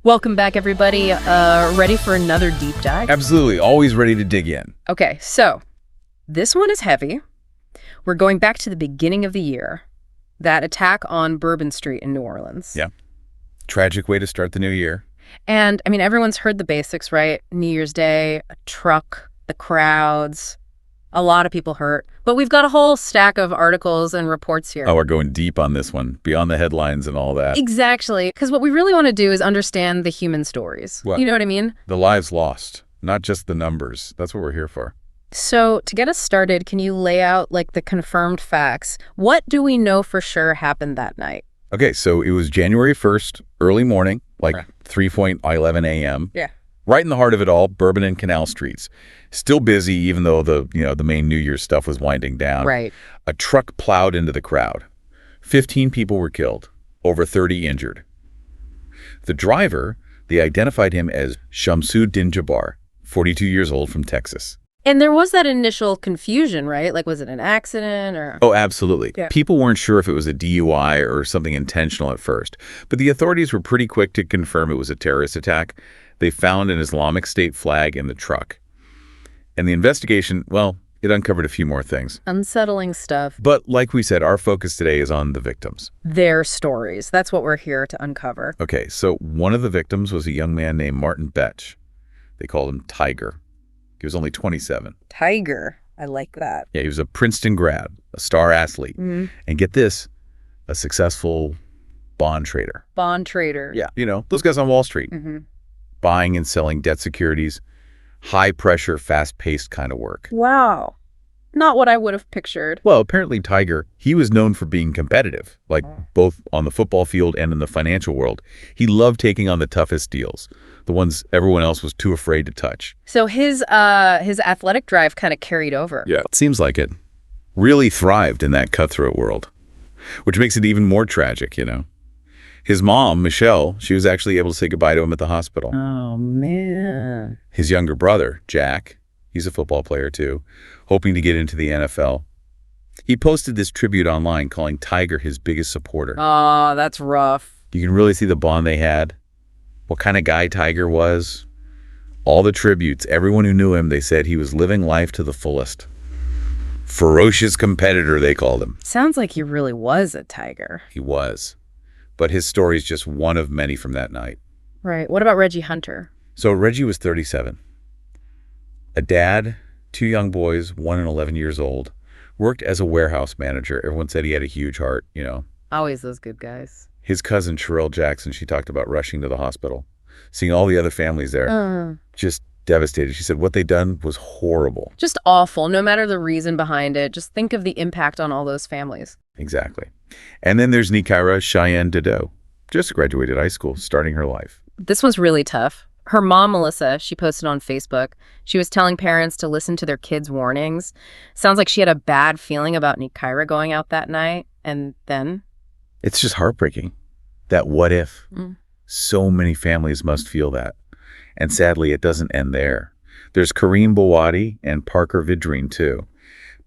Welcome back, everybody. Ready for another deep dive? Absolutely. Always ready to dig in. Okay, so this one is heavy. We're going back to the beginning of the year. That attack on Bourbon Street in New Orleans. Yeah. Tragic way to start the new year. And, I mean, everyone's heard the basics, right? New Year's Day, a truck, the crowds, a lot of people hurt. But we've got a whole stack of articles and reports here. Oh, we're going deep on this one, beyond the headlines and all that. Exactly, because what we really want to do is understand the human stories. What? You know what I mean? The lives lost, not just the numbers. That's what we're here for. So to get us started, can you lay out like the confirmed facts? What do we know for sure happened that night? Okay, so it was January 1st, early morning, like Right. 3:11 a.m. Yeah. Right in the heart of it all, Bourbon and Canal Streets. Still busy, even though the main New Year's stuff was winding down. Right. A truck plowed into the crowd. 15 people were killed, over 30 injured. The driver, they identified him as Shamsud Din Jabbar, 42 years old, from Texas. And there was that initial confusion, right? Like, was it an accident or? Oh, absolutely. Yeah. People weren't sure if it was a DUI or something intentional at first, but the authorities were pretty quick to confirm it was a terrorist attack. They found an Islamic State flag in the truck. And the investigation, well, it uncovered a few more things. Unsettling stuff. But like we said, our focus today is on the victims. Their stories. That's what we're here to uncover. Okay, so one of the victims was a young man named Martin Betch. They called him Tiger. He was only 27. Tiger. I like that. Yeah, he was a Princeton grad, a star athlete. Mm-hmm. And get this, a successful bond trader. Bond trader. Yeah, those guys on Wall Street. Mm-hmm. Buying and selling debt securities, high pressure, fast paced kind of work. Wow. Not what I would have pictured. Well, apparently Tiger, he was known for being competitive, like both on the football field and in the financial world. He loved taking on the toughest deals, the ones everyone else was too afraid to touch. So his athletic drive kind of carried over. Yeah, it seems like it. Really thrived in that cutthroat world, which makes it even more tragic, His mom, Michelle, she was actually able to say goodbye to him at the hospital. Oh, man. His younger brother, Jack, he's a football player too, hoping to get into the NFL. He posted this tribute online calling Tiger his biggest supporter. Oh, that's rough. You can really see the bond they had, what kind of guy Tiger was. All the tributes, everyone who knew him, they said he was living life to the fullest. Ferocious competitor, they called him. Sounds like he really was a tiger. He was. But his story is just one of many from that night. Right. What about Reggie Hunter? So Reggie was 37. A dad, 2 young boys, 1 and 11 years old, worked as a warehouse manager. Everyone said he had a huge heart, Always those good guys. His cousin, Sherelle Jackson, she talked about rushing to the hospital, seeing all the other families there, just devastated. She said what they'd done was horrible. Just awful, no matter the reason behind it. Just think of the impact on all those families. Exactly. And then there's Nikira Cheyenne Dido, just graduated high school, starting her life. This one's really tough. Her mom, Melissa, she posted on Facebook. She was telling parents to listen to their kids' warnings. Sounds like she had a bad feeling about Nikira going out that night. And then? It's just heartbreaking. That what if. So many families must feel that. And sadly, it doesn't end there. There's Kareem Bawadi and Parker Vidrine, too.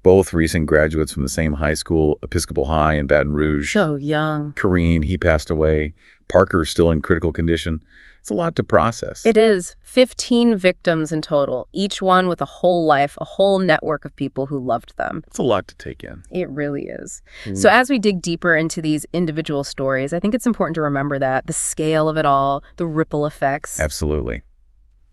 Both recent graduates from the same high school, Episcopal High in Baton Rouge. So young. Kareem, he passed away. Parker's still in critical condition. It's a lot to process. It is. 15 victims in total, each one with a whole life, a whole network of people who loved them. It's a lot to take in. It really is. So as we dig deeper into these individual stories, I think it's important to remember that the scale of it all, the ripple effects. Absolutely.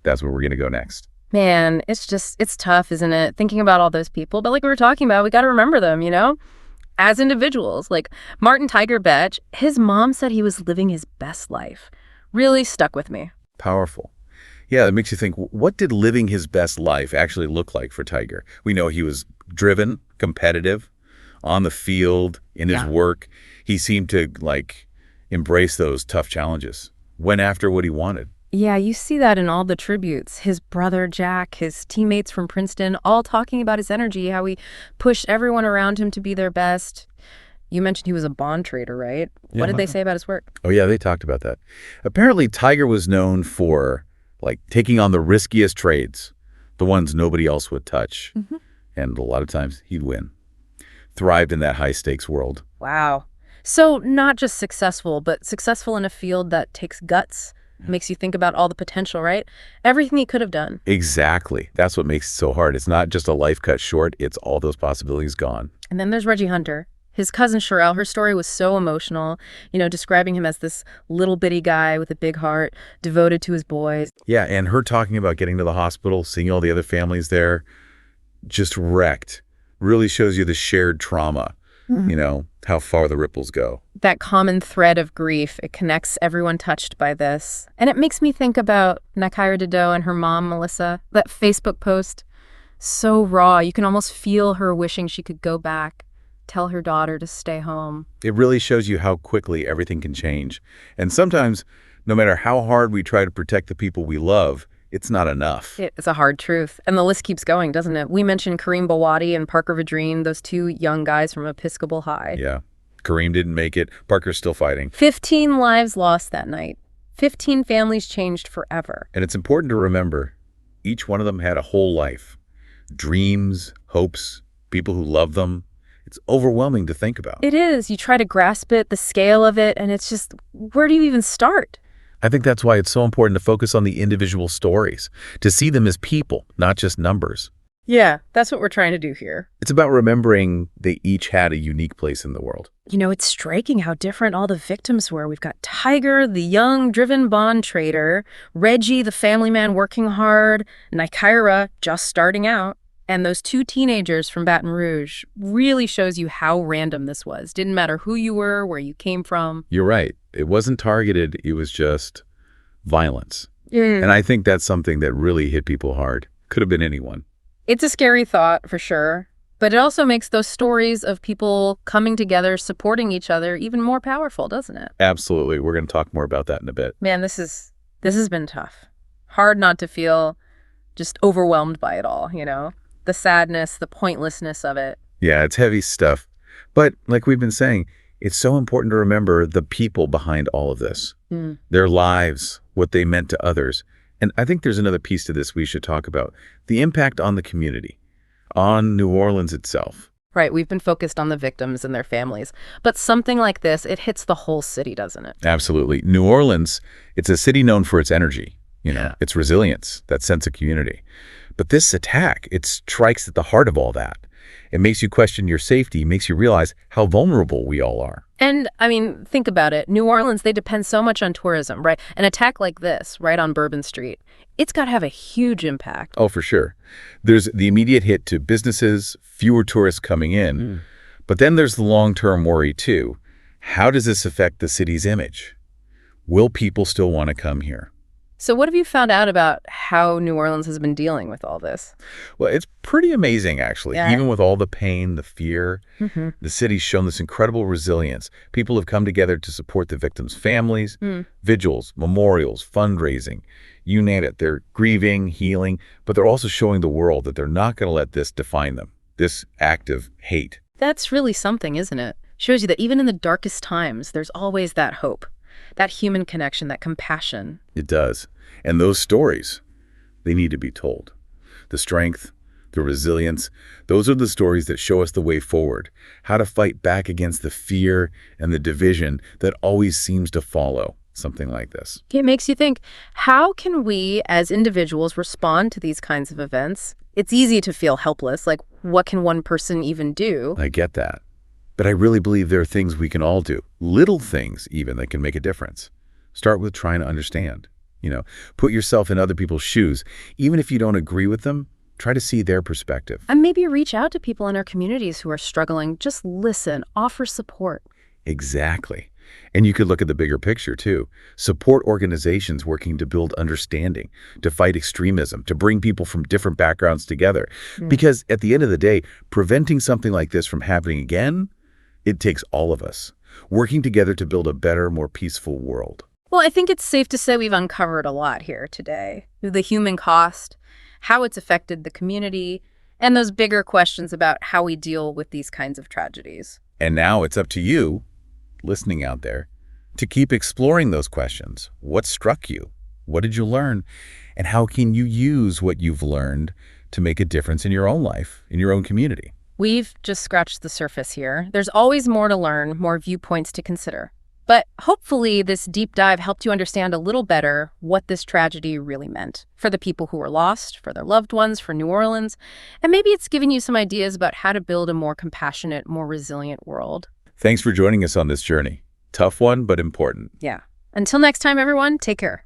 That's where we're going to go next. Man, it's tough, isn't it? Thinking about all those people. But like we were talking about, we got to remember them, as individuals. Like Martin Tiger Betch, his mom said he was living his best life. Really stuck with me. Powerful. Yeah, it makes you think, what did living his best life actually look like for Tiger? We know he was driven, competitive, on the field, in his work. He seemed to, embrace those tough challenges, went after what he wanted. Yeah, you see that in all the tributes. His brother, Jack, his teammates from Princeton, all talking about his energy, how he pushed everyone around him to be their best. You mentioned he was a bond trader, right? Yeah. What did they say about his work? Oh, yeah, they talked about that. Apparently, Tiger was known for, taking on the riskiest trades, the ones nobody else would touch. And a lot of times, he'd win. Thrived in that high-stakes world. Wow. So not just successful, but successful in a field that takes guts, Makes you think about all the potential, right? Everything he could have done. Exactly. That's what makes it so hard. It's not just a life cut short, it's all those possibilities gone. And then there's Reggie Hunter. His cousin Sherelle, her story was so emotional, describing him as this little bitty guy with a big heart, devoted to his boys. Yeah, and her talking about getting to the hospital, seeing all the other families there, just wrecked, really shows you the shared trauma, how far the ripples go. That common thread of grief, it connects everyone touched by this. And it makes me think about Nakira Dido and her mom, Melissa. That Facebook post, so raw. You can almost feel her wishing she could go back, tell her daughter to stay home. It really shows you how quickly everything can change. And sometimes, no matter how hard we try to protect the people we love, it's not enough. It's a hard truth. And the list keeps going, doesn't it? We mentioned Kareem Bawadi and Parker Vidrine, those two young guys from Episcopal High. Yeah. Kareem didn't make it. Parker's still fighting. 15 lives lost that night. 15 families changed forever. And it's important to remember, each one of them had a whole life. Dreams, hopes, people who love them. It's overwhelming to think about. It is. You try to grasp it, the scale of it, and it's just, where do you even start? I think that's why it's so important to focus on the individual stories, to see them as people, not just numbers. Yeah, that's what we're trying to do here. It's about remembering they each had a unique place in the world. It's striking how different all the victims were. We've got Tiger, the young, driven bond trader, Reggie, the family man working hard, Nakira, just starting out, and those two teenagers from Baton Rouge. Really shows you how random this was. Didn't matter who you were, where you came from. You're right. It wasn't targeted. It was just violence. And I think that's something that really hit people hard. Could have been anyone. It's a scary thought, for sure. But it also makes those stories of people coming together, supporting each other, even more powerful, doesn't it? Absolutely. We're going to talk more about that in a bit. Man, this has been tough. Hard not to feel just overwhelmed by it all, The sadness, the pointlessness of it. Yeah, it's heavy stuff. But like we've been saying, it's so important to remember the people behind all of this, their lives, what they meant to others. And I think there's another piece to this we should talk about, the impact on the community, on New Orleans itself. Right, we've been focused on the victims and their families. But something like this, it hits the whole city, doesn't it? Absolutely. New Orleans, it's a city known for its energy, its resilience, that sense of community. But this attack, it strikes at the heart of all that. It makes you question your safety, makes you realize how vulnerable we all are. And, think about it. New Orleans, they depend so much on tourism, right? An attack like this, right on Bourbon Street, it's got to have a huge impact. Oh, for sure. There's the immediate hit to businesses, fewer tourists coming in. But then there's the long-term worry, too. How does this affect the city's image? Will people still want to come here? So what have you found out about how New Orleans has been dealing with all this? Well, it's pretty amazing, actually. Yeah. Even with all the pain, the fear, the city's shown this incredible resilience. People have come together to support the victims' families, vigils, memorials, fundraising, you name it. They're grieving, healing, but they're also showing the world that they're not going to let this define them, this act of hate. That's really something, isn't it? Shows you that even in the darkest times, there's always that hope. That human connection, that compassion. It does. And those stories, they need to be told. The strength, the resilience, those are the stories that show us the way forward, how to fight back against the fear and the division that always seems to follow something like this. It makes you think, how can we as individuals respond to these kinds of events? It's easy to feel helpless, like what can one person even do? I get that. But I really believe there are things we can all do, little things even, that can make a difference. Start with trying to understand. Put yourself in other people's shoes. Even if you don't agree with them, try to see their perspective. And maybe reach out to people in our communities who are struggling. Just listen, offer support. Exactly. And you could look at the bigger picture, too. Support organizations working to build understanding, to fight extremism, to bring people from different backgrounds together. Because at the end of the day, preventing something like this from happening again, it takes all of us working together to build a better, more peaceful world. Well, I think it's safe to say we've uncovered a lot here today. The human cost, how it's affected the community, and those bigger questions about how we deal with these kinds of tragedies. And now it's up to you, listening out there, to keep exploring those questions. What struck you? What did you learn? And how can you use what you've learned to make a difference in your own life, in your own community? We've just scratched the surface here. There's always more to learn, more viewpoints to consider. But hopefully this deep dive helped you understand a little better what this tragedy really meant for the people who were lost, for their loved ones, for New Orleans, and maybe it's given you some ideas about how to build a more compassionate, more resilient world. Thanks for joining us on this journey. Tough one, but important. Yeah. Until next time, everyone, take care.